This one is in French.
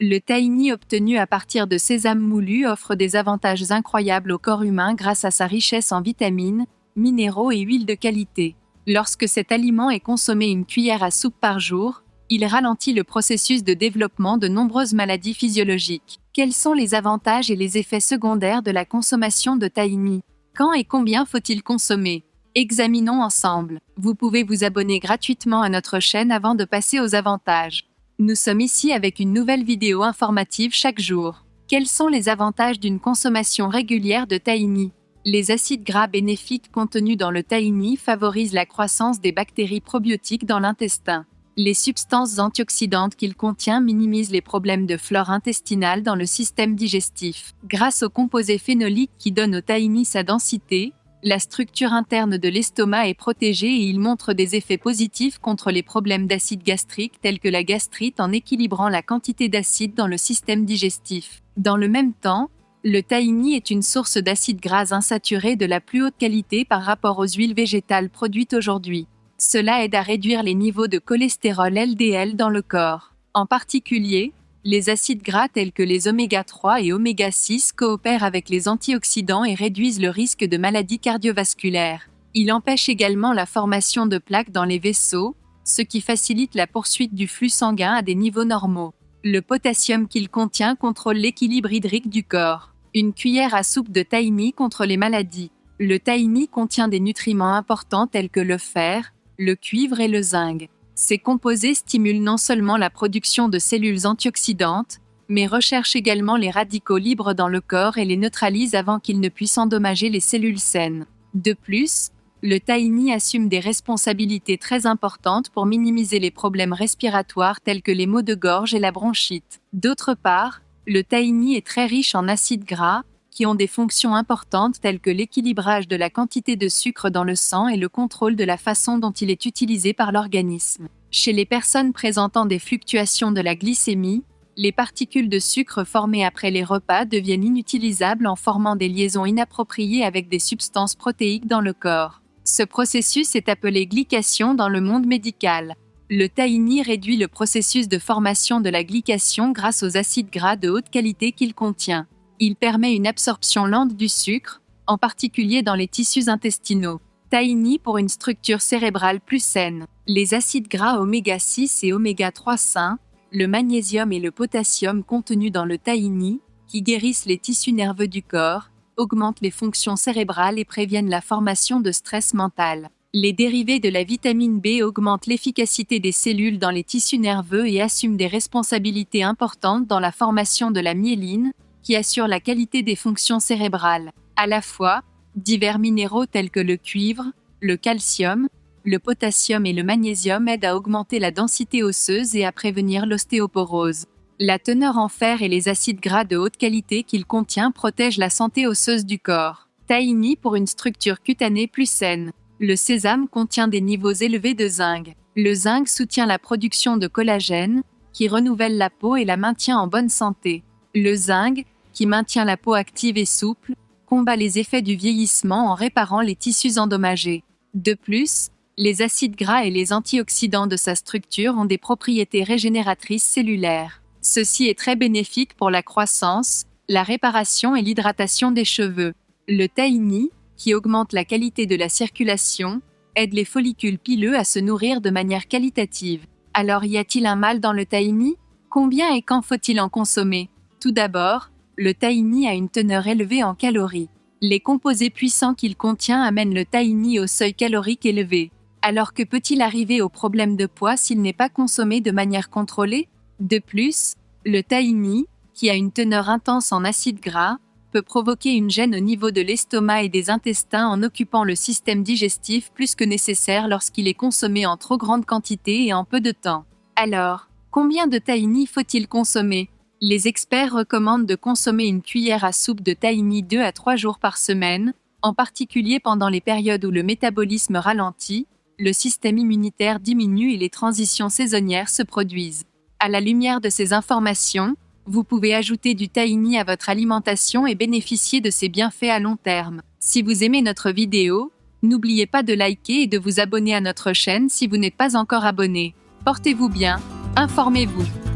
Le tahini obtenu à partir de sésame moulu offre des avantages incroyables au corps humain grâce à sa richesse en vitamines, minéraux et huiles de qualité. Lorsque cet aliment est consommé une cuillère à soupe par jour, il ralentit le processus de développement de nombreuses maladies physiologiques. Quels sont les avantages et les effets secondaires de la consommation de tahini? Quand et combien faut-il consommer? Examinons ensemble. Vous pouvez vous abonner gratuitement à notre chaîne avant de passer aux avantages. Nous sommes ici avec une nouvelle vidéo informative chaque jour. Quels sont les avantages d'une consommation régulière de tahini? Les acides gras bénéfiques contenus dans le tahini favorisent la croissance des bactéries probiotiques dans l'intestin. Les substances antioxydantes qu'il contient minimisent les problèmes de flore intestinale dans le système digestif. Grâce au composé phénolique qui donne au tahini sa densité, la structure interne de l'estomac est protégée et il montre des effets positifs contre les problèmes d'acide gastrique tels que la gastrite en équilibrant la quantité d'acide dans le système digestif. Dans le même temps, le tahini est une source d'acides gras insaturés de la plus haute qualité par rapport aux huiles végétales produites aujourd'hui. Cela aide à réduire les niveaux de cholestérol LDL dans le corps. En particulier, les acides gras tels que les oméga 3 et oméga 6 coopèrent avec les antioxydants et réduisent le risque de maladies cardiovasculaires. Il empêche également la formation de plaques dans les vaisseaux, ce qui facilite la poursuite du flux sanguin à des niveaux normaux. Le potassium qu'il contient contrôle l'équilibre hydrique du corps. Une cuillère à soupe de tahini contre les maladies. Le tahini contient des nutriments importants tels que le fer, le cuivre et le zinc. Ces composés stimulent non seulement la production de cellules antioxydantes, mais recherchent également les radicaux libres dans le corps et les neutralisent avant qu'ils ne puissent endommager les cellules saines. De plus, le tahini assume des responsabilités très importantes pour minimiser les problèmes respiratoires tels que les maux de gorge et la bronchite. D'autre part, le tahini est très riche en acides gras, qui ont des fonctions importantes telles que l'équilibrage de la quantité de sucre dans le sang et le contrôle de la façon dont il est utilisé par l'organisme. Chez les personnes présentant des fluctuations de la glycémie, les particules de sucre formées après les repas deviennent inutilisables en formant des liaisons inappropriées avec des substances protéiques dans le corps. Ce processus est appelé glycation dans le monde médical. Le tahini réduit le processus de formation de la glycation grâce aux acides gras de haute qualité qu'il contient. Il permet une absorption lente du sucre, en particulier dans les tissus intestinaux. Tahini pour une structure cérébrale plus saine. Les acides gras oméga 6 et oméga 3 sains, le magnésium et le potassium contenus dans le tahini, qui guérissent les tissus nerveux du corps, augmentent les fonctions cérébrales et préviennent la formation de stress mental. Les dérivés de la vitamine B augmentent l'efficacité des cellules dans les tissus nerveux et assument des responsabilités importantes dans la formation de la myéline, qui assure la qualité des fonctions cérébrales. À la fois, divers minéraux tels que le cuivre, le calcium, le potassium et le magnésium aident à augmenter la densité osseuse et à prévenir l'ostéoporose. La teneur en fer et les acides gras de haute qualité qu'il contient protègent la santé osseuse du corps. Tahini pour une structure cutanée plus saine. Le sésame contient des niveaux élevés de zinc. Le zinc soutient la production de collagène, qui renouvelle la peau et la maintient en bonne santé. Le zinc, qui maintient la peau active et souple, combat les effets du vieillissement en réparant les tissus endommagés. De plus, les acides gras et les antioxydants de sa structure ont des propriétés régénératrices cellulaires. Ceci est très bénéfique pour la croissance, la réparation et l'hydratation des cheveux. Le tahini, qui augmente la qualité de la circulation, aide les follicules pileux à se nourrir de manière qualitative. Alors y a-t-il un mal dans le tahini? Combien et quand faut-il en consommer? Tout d'abord, le tahini a une teneur élevée en calories. Les composés puissants qu'il contient amènent le tahini au seuil calorique élevé. Alors que peut-il arriver au problème de poids s'il n'est pas consommé de manière contrôlée? De plus, le tahini, qui a une teneur intense en acides gras, peut provoquer une gêne au niveau de l'estomac et des intestins en occupant le système digestif plus que nécessaire lorsqu'il est consommé en trop grande quantité et en peu de temps. Alors, combien de tahini faut-il consommer? Les experts recommandent de consommer une cuillère à soupe de tahini 2 à 3 jours par semaine, en particulier pendant les périodes où le métabolisme ralentit, le système immunitaire diminue et les transitions saisonnières se produisent. À la lumière de ces informations, vous pouvez ajouter du tahini à votre alimentation et bénéficier de ses bienfaits à long terme. Si vous aimez notre vidéo, n'oubliez pas de liker et de vous abonner à notre chaîne si vous n'êtes pas encore abonné. Portez-vous bien, informez-vous.